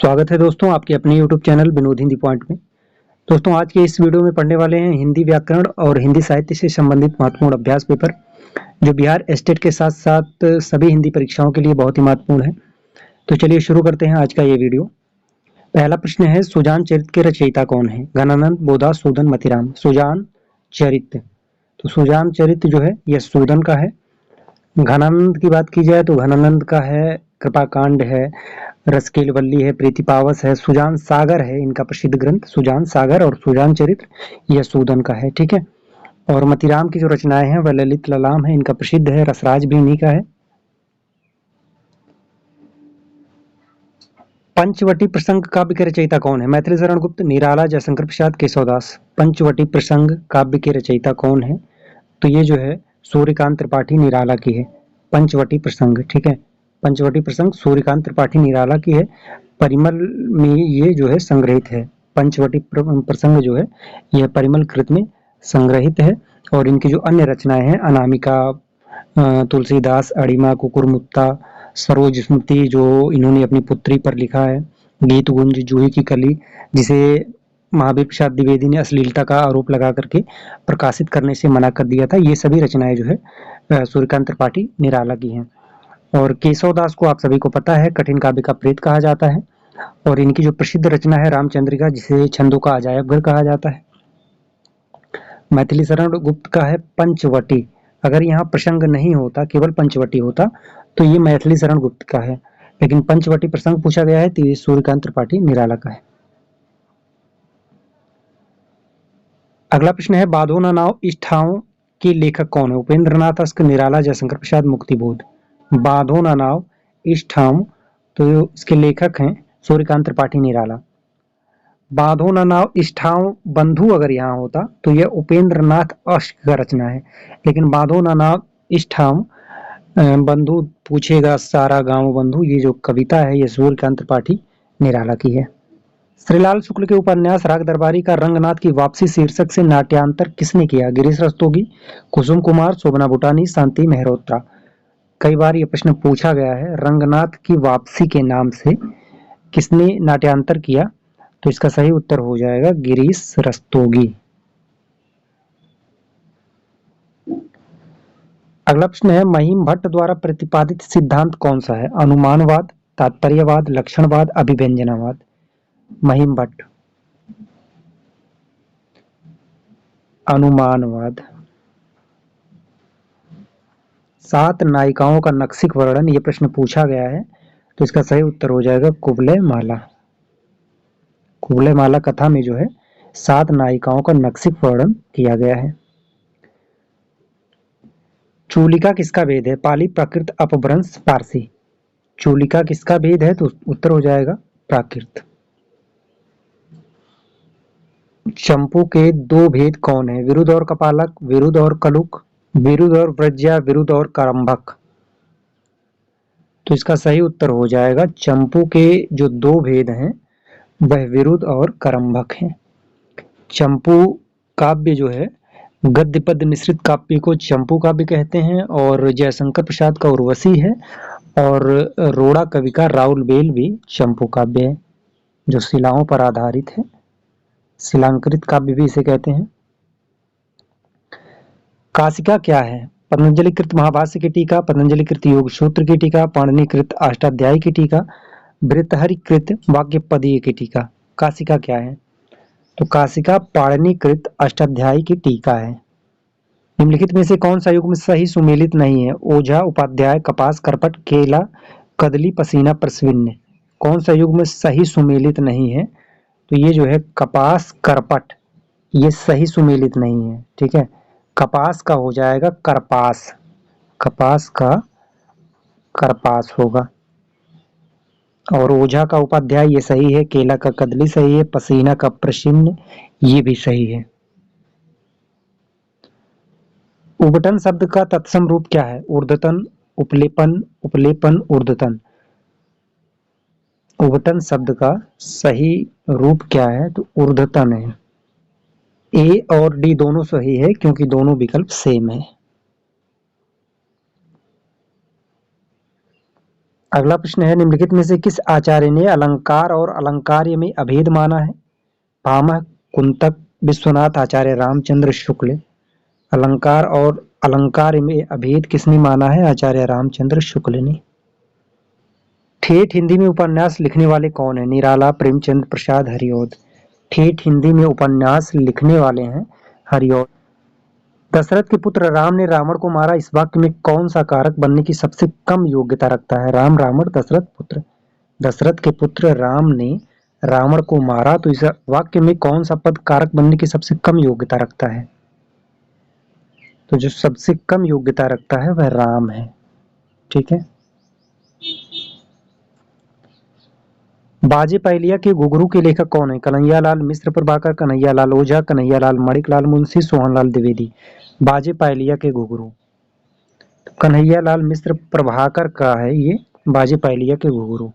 स्वागत है दोस्तों आपके अपने YouTube channel Vinod Hindi point में। दोस्तों आज के इस वीडियो में पढ़ने वाले हैं हिंदी व्याकरण और हिंदी साहित्य से संबंधित महत्वपूर्ण अभ्यास पेपर, जो बिहार स्टेट के साथ साथ सभी हिंदी परीक्षाओं के लिए बहुत ही महत्वपूर्ण है। तो चलिए शुरू करते हैं आज का ये वीडियो। पहला प्रश्न है, सुजान चरित्र के रचयिता कौन है? घनानंद, बोधा, सूदन, मतीराम। सुजान चरित्र, तो सुजान चरित्र जो है यह सूदन का है। घनानंद की बात की जाए तो घनानंद का है कृपाकांड है, रसकेल वल्ली है, प्रीतिपावस है, सुजान सागर है इनका प्रसिद्ध ग्रंथ सुजान सागर, और सुजान चरित्र यह सूदन का है। ठीक है। और मतीराम की जो रचनाएं हैं वह ललित ललाम है, इनका प्रसिद्ध है, रसराज भी इन्हीं का है। पंचवटी प्रसंग काव्य के रचयिता कौन है? मैथिली शरण गुप्त, निराला, जयशंकर प्रसाद, केशवदास। पंचवटी प्रसंग काव्य के रचयिता कौन है? तो ये जो है सूर्यकांत त्रिपाठी निराला की है पंचवटी प्रसंग। ठीक है, पंचवटी प्रसंग सूर्यकांत त्रिपाठी निराला की है। परिमल में ये जो है संग्रहित है। पंचवटी प्रसंग जो है यह परिमल कृत में संग्रहित है। और इनकी जो अन्य रचनाएं हैं, अनामिका, तुलसीदास, अड़िमा, कुकुरमुत्ता, सरोज स्मृति जो इन्होंने अपनी पुत्री पर लिखा है, गीत गुंज, जूही की कली जिसे महावीर प्रसाद द्विवेदी ने अश्लीलता का आरोप लगा करके प्रकाशित करने से मना कर दिया था, ये सभी रचनाएं जो है सूर्यकांत त्रिपाठी निराला की हैं। और केशवदास को आप सभी को पता है कठिन काव्य का प्रेत कहा जाता है। और इनकी जो प्रसिद्ध रचना है रामचंद्रिका, जिसे छंदों का अजायब घर कहा जाता है। मैथिली शरण गुप्त का है पंचवटी। अगर यहाँ प्रसंग नहीं होता, केवल पंचवटी होता, तो ये मैथिली शरण गुप्त का है, लेकिन पंचवटी प्रसंग पूछा गया है तो ये सूर्यकांत त्रिपाठी निराला का है। अगला प्रश्न है, बाधो न नाव इस ठाव के लेखक कौन है? उपेंद्र नाथ अस्क, निराला, जयशंकर प्रसाद, मुक्तिबोध। बाधो न नाव इस ठाव, तो इसके लेखक हैं सूर्यकांत त्रिपाठी निराला। बाधो न नाव इस ठाव बंधु अगर यहाँ होता तो यह उपेंद्र नाथ अस्क का रचना है, लेकिन बाधो न नाव इस ठाव बंधु पूछेगा सारा गांव बंधु, ये जो कविता है ये सूर्यकांत त्रिपाठी निराला की है। श्रीलाल शुक्ल के उपन्यास राग दरबारी का रंगनाथ की वापसी शीर्षक से नाट्यांतर किसने किया? गिरीश रस्तोगी, कुसुम कुमार, शोभना बुटानी, शांति मेहरोत्रा। कई बार ये प्रश्न पूछा गया है, रंगनाथ की वापसी के नाम से किसने नाट्यांतर किया? तो इसका सही उत्तर हो जाएगा गिरीश रस्तोगी। अगला प्रश्न है, महिम भट्ट द्वारा प्रतिपादित सिद्धांत कौन सा है? अनुमानवाद, तात्पर्यवाद, लक्षणवाद, अभिव्यंजनावाद। महिम भट्ट अनुमानवाद। 7 नायिकाओं का नक्सिक वर्णन, ये प्रश्न पूछा गया है, तो इसका सही उत्तर हो जाएगा कुवलय माला। कुवलय माला कथा में जो है 7 नायिकाओं का नक्सिक वर्णन किया गया है। चूलिका किसका वेद है? पाली, प्राकृत, अपभ्रंश, पारसी। चूलिका किसका भेद है? तो उत्तर हो जाएगा प्राकृत। चंपू के 2 भेद कौन है? विरुद्ध और कपालक, विरुद्ध और कलुक, विरुद्ध और व्रज्या, विरुद्ध और करम्भक। तो इसका सही उत्तर हो जाएगा चंपू के जो 2 भेद हैं वह विरुद्ध और करम्भक हैं। चंपू काव्य जो है गद्य पद्य मिश्रित काव्य को चंपू काव्य कहते हैं, और जयशंकर प्रसाद का उर्वशी है, और रोड़ा कवि का राउल बेल भी चंपू काव्य है जो शिलाओं पर आधारित है। शिलांकृत काव्य भी इसे कहते हैं। काशिका क्या है? पतंजलि कृत महाभाष्य की टीका, पतंजलि कृत योग सूत्र की टीका, पाणिनि कृत अष्टाध्यायी की टीका, भृतहरि कृत वाक्यपदीय की टीका। काशिका क्या है? तो काशिका पाणिनि कृत अष्टाध्यायी की टीका है। निम्नलिखित में से कौन सा युग्म सही सुमेलित नहीं है? ओझा, उपाध्याय, कपास, करपट, केला, कदली, पसीना, प्रस्विन्य। कौन सा युग्म सही सुमेलित नहीं है? तो ये जो है कपास, करपट, ये सही सुमेलित नहीं है। ठीक है, कपास का हो जाएगा करपास, कपास का करपास होगा। और ओझा का उपाध्याय ये सही है, केला का कदली सही है, पसीना का प्रशिन्न ये भी सही है। उबटन शब्द का तत्सम रूप क्या है? ऊर्ध्वतन, उपलेपन, उपलेपन, ऊर्ध्वतन। उबटन शब्द का सही रूप क्या है? तो ऊर्ध्वतन है। ए और डी दोनों सही है क्योंकि दोनों विकल्प सेम है। अगला प्रश्न है, निम्नलिखित में से किस आचार्य ने अलंकार और अलंकार्य में अभेद माना है? भामह, कुंतक, विश्वनाथ, आचार्य रामचंद्र शुक्ल। अलंकार और अलंकार में अभेद किसने माना है? आचार्य रामचंद्र शुक्ल ने। ठेठ हिंदी में उपन्यास लिखने वाले कौन है? निराला, प्रेमचंद प्रसाद, हरिऔध। ठेठ हिंदी में उपन्यास लिखने वाले हैं हरिऔध। दशरथ के पुत्र राम ने रावण को मारा, इस वाक्य में कौन सा कारक बनने की सबसे कम योग्यता रखता है? राम, रावण, दशरथ, पुत्र। दशरथ के पुत्र राम ने रावण को मारा, तो इस वाक्य में कौन सा पद कारक बनने की सबसे कम योग्यता रखता है? तो जो सबसे कम योग्यता रखता है वह राम है। ठीक है। बाजे पहलिया के घुघरू के लेखक कौन है? कन्हैयालाल मिश्र प्रभाकर, कन्हैयालाल ओझा, कन्हैयालाल माणिकलाल मुंशी, सोहनलाल द्विवेदी। बाजे पहलिया के घुघरू कन्हैयालाल मिश्र प्रभाकर का है ये बाजे पहलिया के घुघरू।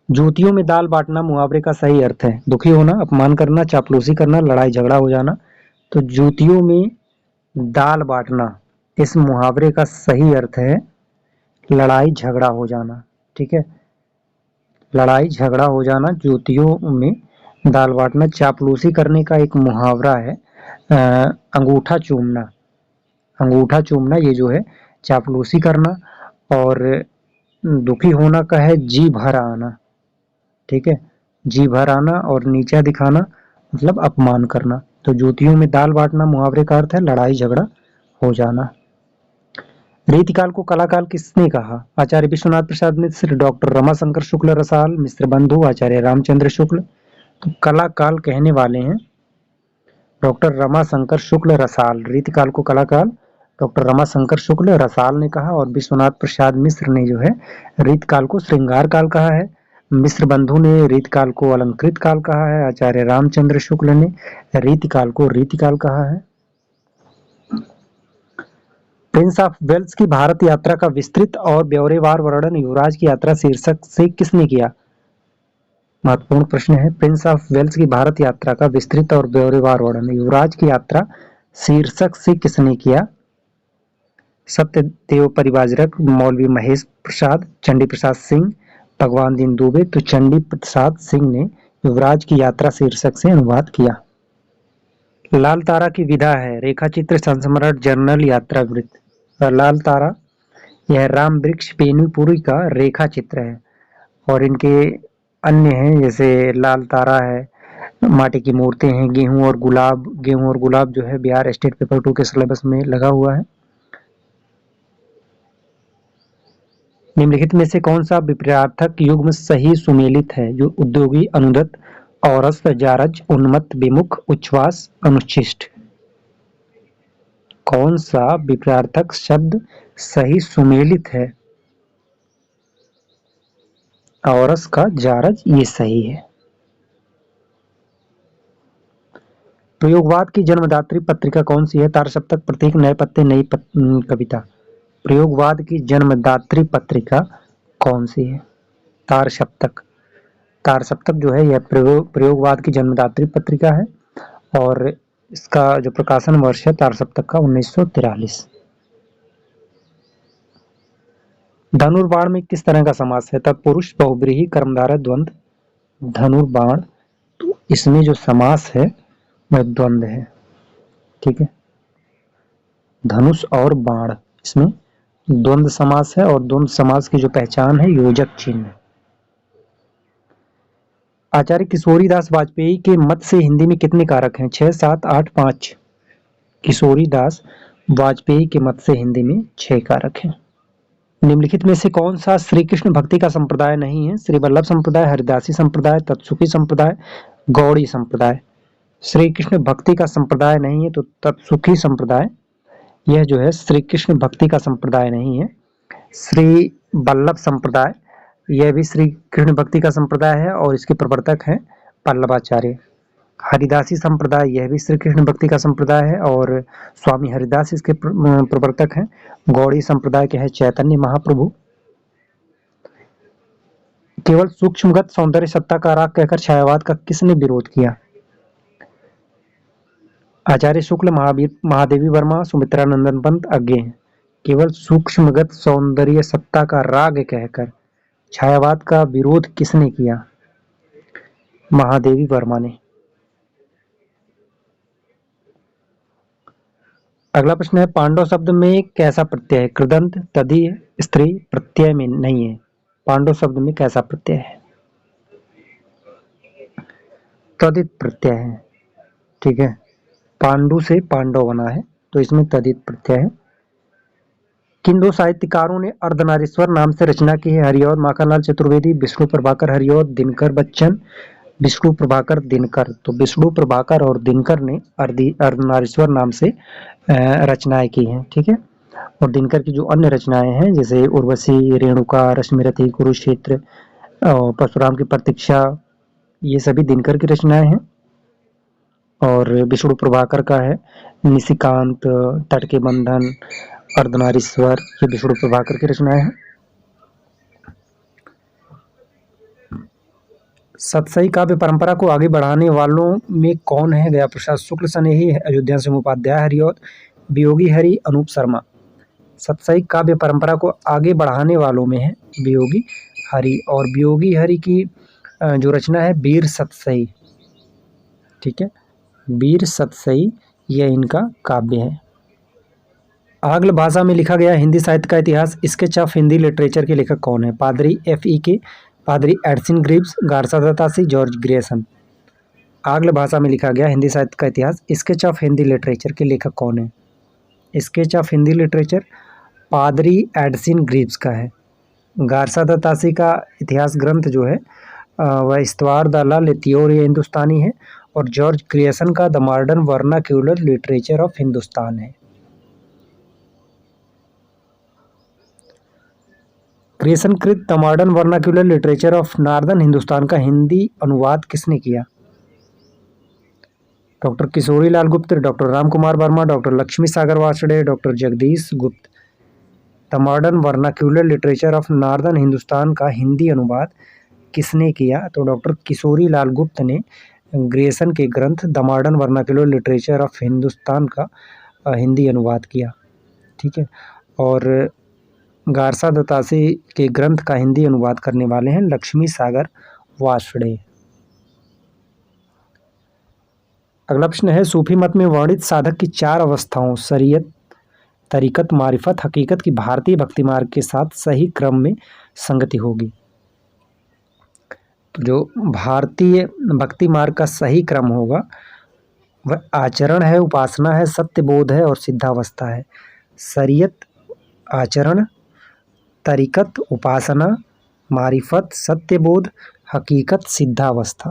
जूतियों में दाल बांटना मुहावरे का सही अर्थ है? दुखी होना, अपमान करना, चापलूसी करना, लड़ाई झगड़ा हो जाना। तो जूतियों में दाल बांटना, इस मुहावरे का सही अर्थ है लड़ाई झगड़ा हो जाना। ठीक है, लड़ाई झगड़ा हो जाना, जूतियों में दाल बांटना। चापलूसी करने का एक मुहावरा है अंगूठा चूमना। अंगूठा चूमना ये जो है चापलूसी करना। और दुखी होना का है जी भर आना। ठीक है, जी भर आना और नीचा दिखाना मतलब अपमान करना। तो जूतियों में दाल बांटना मुहावरे का अर्थ है लड़ाई झगड़ा हो जाना। रीतिकाल को कलाकाल किसने कहा? आचार्य विश्वनाथ प्रसाद मिश्र, डॉक्टर रमाशंकर शुक्ल रसाल, मिश्र बंधु, आचार्य रामचंद्र शुक्ल। तो कलाकाल कहने वाले हैं डॉक्टर रमाशंकर शुक्ल रसाल। रीतिकाल को कलाकाल डॉक्टर रमाशंकर शुक्ल रसाल ने कहा। और विश्वनाथ प्रसाद मिश्र ने जो है रीतकाल को श्रृंगार काल कहा है। मिश्र बंधु ने रीतकाल को अलंकृत काल कहा है। आचार्य रामचंद्र शुक्ल ने रीतिकाल को रीतिकाल कहा है। प्रिंस ऑफ वेल्स की भारत यात्रा का विस्तृत और ब्यौरेवार वर्णन युवराज की यात्रा शीर्षक से किसने किया? महत्वपूर्ण प्रश्न है। प्रिंस ऑफ वेल्स की भारत यात्रा का विस्तृत और ब्यौरेवार वर्णन युवराज की यात्रा शीर्षक से किसने किया? सत्यदेव परिव्राजक, मौलवी महेश प्रसाद, चंडी प्रसाद सिंह, भगवान दीन दुबे। तो चंडी प्रसाद सिंह ने युवराज की यात्रा शीर्षक से अनुवाद किया। लाल तारा की विधा है? रेखा चित्र, संस्मरण, जर्नल, यात्रा वृत्त। लाल तारा यह राम वृक्ष बेनीपुरी का रेखा चित्र है। और इनके अन्य हैं जैसे लाल तारा है, माटी की मूर्तें हैं, गेहूं और गुलाब। गेहूं और गुलाब जो है बिहार स्टेट पेपर 2 के सिलेबस में लगा हुआ है। निम्नलिखित में से कौन सा विपर्यार्थक युग्म सही सुमेलित है? जो उद्योगी, अनुदत, औरस, जारज, उन्मत्त, विमुख, उच्छ्वास, अनुच्छिष्ट। कौन सा विपर्यार्थक शब्द सही सुमेलित है? औरस का जारज ये सही है। प्रयोगवाद की जन्मदात्री पत्रिका कौन सी है? तारसप्तक, प्रतीक, नए पत्ते, नई कविता। प्रयोगवाद की जन्मदात्री पत्रिका कौन सी है? तारसप्तक। तारसप्तक जो है यह प्रयोगवाद की जन्मदात्री पत्रिका है। और इसका जो प्रकाशन वर्ष है तारसप्तक का 1943। धनुर्बाण में किस तरह का समास है? तत्पुरुष, बहुब्रीहि, कर्मधारय, द्वंद्व। धनुर्बाण, तो इसमें जो समास है वह द्वंद्व है। ठीक है, धनुष और बाण इसमें द्वंद्व समास है। और द्वंद्व समास की जो पहचान है योजक चिन्ह। आचार्य किशोरीदास वाजपेयी के मत से हिंदी में कितने कारक हैं? 6, 7, 8, 5। किशोरीदास वाजपेयी के मत से हिंदी में 6 कारक हैं। निम्नलिखित में से कौन सा श्री कृष्ण भक्ति का संप्रदाय नहीं है? श्री वल्लभ संप्रदाय, हरिदासी संप्रदाय, तत्सुखी संप्रदाय, गौड़ी संप्रदाय। श्री कृष्ण भक्ति का संप्रदाय नहीं है तो तत्सुखी संप्रदाय यह जो है श्री कृष्ण भक्ति का संप्रदाय नहीं है। श्री वल्लभ संप्रदाय यह भी श्री कृष्ण भक्ति का संप्रदाय है और इसके प्रवर्तक हैं पल्लवाचार्य। हरिदासी संप्रदाय यह भी श्री कृष्ण भक्ति का संप्रदाय है और स्वामी हरिदास इसके प्रवर्तक हैं। गौड़ी संप्रदाय के हैं चैतन्य महाप्रभु। केवल सूक्ष्मगत सौंदर्य सत्ता का राग कहकर छायावाद का किसने विरोध किया? आचार्य शुक्ल, महावीर, महादेवी वर्मा, सुमित्रा नंदन पंत, अज्ञे हैं। केवल सूक्ष्मगत सौंदर्य सत्ता का राग कहकर छायावाद का विरोध किसने किया? महादेवी वर्मा ने। अगला प्रश्न है, पांडव शब्द में कैसा प्रत्यय है? कृदंत, तदीय, स्त्री प्रत्यय में नहीं है। पांडव शब्द में कैसा प्रत्यय है? तदित प्रत्यय है। ठीक है, पांडु से पांडव बना है तो इसमें तदित प्रत्यय है। किन दो साहित्यकारों ने अर्धनारीश्वर नाम से रचना की है? हरिऔध माखनलाल चतुर्वेदी, विष्णु प्रभाकर हरिऔध, दिनकर बच्चन, विष्णु प्रभाकर दिनकर। तो विष्णु प्रभाकर और दिनकर ने अर्धनारीश्वर नाम से रचनाएं की हैं। ठीक है, और दिनकर की जो अन्य रचनाएं हैं जैसे उर्वशी, रेणुका, रश्मिरथी, कुरुक्षेत्र, परशुराम की प्रतीक्षा, ये सभी दिनकर की रचनाएं हैं। और विष्णु प्रभाकर का है निशिकांत, तट के बंधन, अर्धनारीश्वर, ये विष्णु प्रभाकर की रचनाएं हैं। सतसई काव्य परंपरा को आगे बढ़ाने वालों में कौन है? गया प्रसाद शुक्ल, स्नेही, अयोध्या सिंह उपाध्याय, हरिऔध, वियोगी हरि, अनूप शर्मा। सतसई काव्य परंपरा को आगे बढ़ाने वालों में है वियोगी हरि, और वियोगी हरि की जो रचना है वीर सतसई। ठीक है, वीर सतसई यह इनका काव्य है। आंग्ल भाषा में लिखा गया हिंदी साहित्य का इतिहास, स्केच ऑफ हिंदी लिटरेचर के लेखक कौन है? पादरी F.E.K, पादरी Edson Greaves, Garcin de Tassy, George Grierson. आंग्ल भाषा में लिखा गया हिंदी साहित्य का इतिहास, स्केच ऑफ हिंदी लिटरेचर के लेखक कौन है? स्केच ऑफ हिंदी लिटरेचर पादरी एडसन ग्रीव्स का है। गार्सा दत्तासी का इतिहास ग्रंथ जो है वह इस्तवार द ला लिथियोरिया हिंदुस्तानी है, और जॉर्ज ग्रेसन का the modern vernacular literature of Hindustan है। ग्रेसन कृत the modern vernacular literature of northern Hindustan का हिंदी अनुवाद किसने किया? डॉक्टर किशोरी लाल गुप्त, डॉक्टर राम कुमार वर्मा, डॉक्टर लक्ष्मी सागर वार्ष्णेय, डॉक्टर जगदीश गुप्त। The modern vernacular literature of northern Hindustan का हिंदी अनुवाद किसने किया? तो डॉक्टर किशोरी लाल गुप्त ने ग्रेसन के ग्रंथ the modern vernacular literature of Hindustan का हिंदी अनुवाद किया। ठीक है, और गार्सा दत्तासी के ग्रंथ का हिंदी अनुवाद करने वाले हैं लक्ष्मी सागर वार्ष्णेय। अगला प्रश्न है, सूफी मत में वर्णित साधक की चार अवस्थाओं शरीयत, तरीकत, मारिफत, हकीकत की भारतीय भक्ति मार्ग के साथ सही क्रम में संगति होगी। तो जो भारतीय भक्ति मार्ग का सही क्रम होगा वह आचरण है, उपासना है, सत्यबोध है और सिद्धावस्था है। शरीयत, आचरण, तरीकत, उपासना, मारिफत, सत्यबोध, हकीकत, सिद्धावस्था।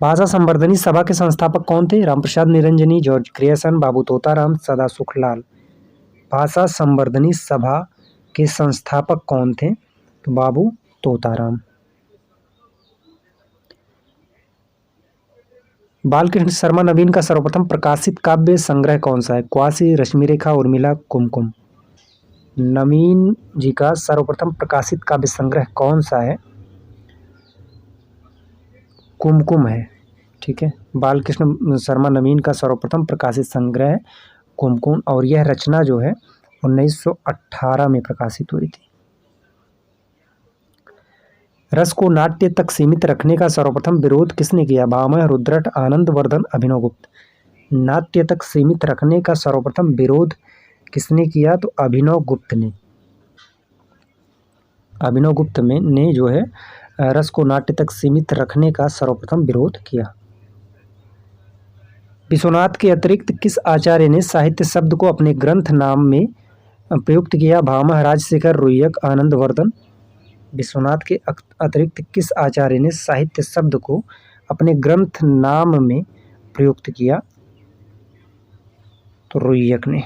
भाषा संवर्धनी सभा के संस्थापक कौन थे? रामप्रसाद निरंजनी, जॉर्ज ग्रेसन, बाबू तोताराम, सदा सुखलाल। भाषा संवर्धनी सभा के संस्थापक कौन थे? तो बाबू तोताराम। बालकृष्ण शर्मा नवीन का सर्वप्रथम प्रकाशित काव्य संग्रह कौन सा है? क्वासी, रश्मिरेखा, उर्मिला, कुमकुम। नवीन जी का सर्वप्रथम प्रकाशित काव्य संग्रह कौन सा है? कुमकुम है। ठीक है, बालकृष्ण शर्मा नवीन का सर्वप्रथम प्रकाशित संग्रह है कुमकुम, और यह रचना जो है 1918 में प्रकाशित हुई थी। रस को नाट्य तक सीमित रखने का सर्वप्रथम विरोध किसने किया? भामह, रुद्रट, आनंद वर्धन, अभिनव गुप्त। नाट्य तक सीमित रखने का सर्वप्रथम विरोध किसने किया? तो अभिनव गुप्त ने। अभिनव गुप्त में ने जो है रस को नाट्य तक सीमित रखने का सर्वप्रथम विरोध किया। विश्वनाथ के अतिरिक्त किस आचार्य ने साहित्य शब्द को अपने ग्रंथ नाम में प्रयुक्त किया? भामह, राजशेखर, रुय्यक, आनंद वर्धन। विश्वनाथ के अतिरिक्त किस आचार्य ने साहित्य शब्द को अपने ग्रंथ नाम में प्रयुक्त किया? तो रुय्यक ने।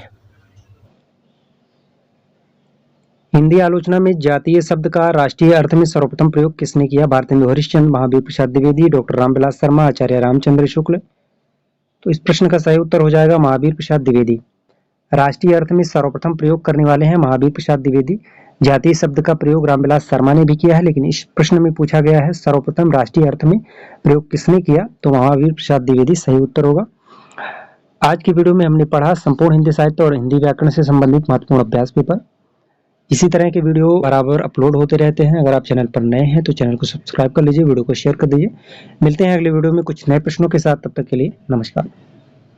हिंदी आलोचना में जातीय शब्द का राष्ट्रीय अर्थ में सर्वप्रथम प्रयोग किसने किया? भारतेंदु हरिश्चंद्र, महावीर प्रसाद द्विवेदी, डॉक्टर रामविलास शर्मा, आचार्य रामचंद्र शुक्ल। तो इस प्रश्न का सही उत्तर हो जाएगा महावीर प्रसाद द्विवेदी। राष्ट्रीय अर्थ में सर्वप्रथम प्रयोग करने वाले हैं महावीर प्रसाद द्विवेदी। जातीय शब्द का प्रयोग रामविलास शर्मा ने भी किया है, लेकिन इस प्रश्न में पूछा गया है सर्वप्रथम राष्ट्रीय अर्थ में प्रयोग किसने किया? तो महावीर प्रसाद द्विवेदी सही उत्तर होगा। आज की वीडियो में हमने पढ़ा संपूर्ण हिंदी साहित्य और हिंदी व्याकरण से संबंधित महत्वपूर्ण अभ्यास पेपर। इसी तरह के वीडियो बराबर अपलोड होते रहते हैं। अगर आप चैनल पर नए हैं तो चैनल को सब्सक्राइब कर लीजिए, वीडियो को शेयर कर दीजिए। मिलते हैं अगले वीडियो में कुछ नए प्रश्नों के साथ। तब तक के लिए नमस्कार।